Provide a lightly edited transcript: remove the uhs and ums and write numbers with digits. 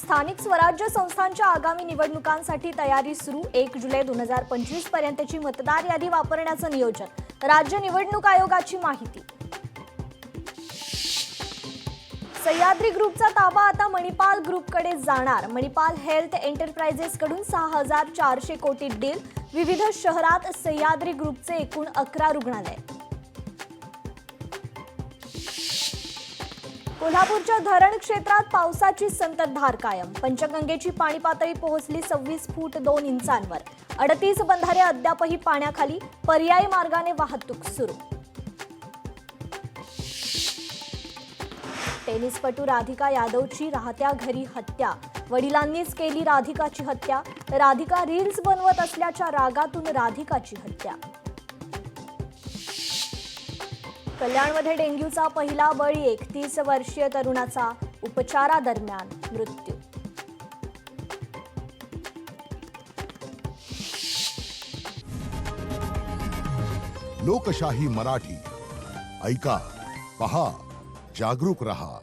स्थानिक स्वराज्य संस्थांच्या आगामी निवडणुकांसाठी तयारी सुरू। 1 जुलै 2025 पर्यंतची मतदार यादी वापरण्याचं नियोजन। राज्य निवडणूक आयोगाची माहिती। सह्याद्री ग्रुपचा ताबा आता मणिपाल ग्रुपकडे जाणार। मणिपाल हेल्थ एंटरप्राइजेस कडून 6400 कोटी डील। विविध शहरात सह्याद्री ग्रुपचे एकूण 11 रुग्णालय। कोल्हापूरच्या धरण क्षेत्रात पावसाची संततधार कायम। पंचगंगेची पाणी पातळी पोहोचली 26 फूट 2 इंचांवर। 38 बंधारे अद्यापही पाण्याखाली। पर्यायी मार्गाने वाहतूक सुरू। टेनिसपटू राधिका यादवची राहत्या घरी हत्या। वडिलांनीच केली राधिकाची हत्या। राधिका रील्स बनवत असल्याच्या रागातून राधिकाची हत्या। कल्याणमध्ये डेंग्यूचा पहिला बळी। 31 वर्षीय तरुणाचा उपचारादरम्यान मृत्यू। लोकशाही मराठी ऐका, पहा, जागरूक रहा।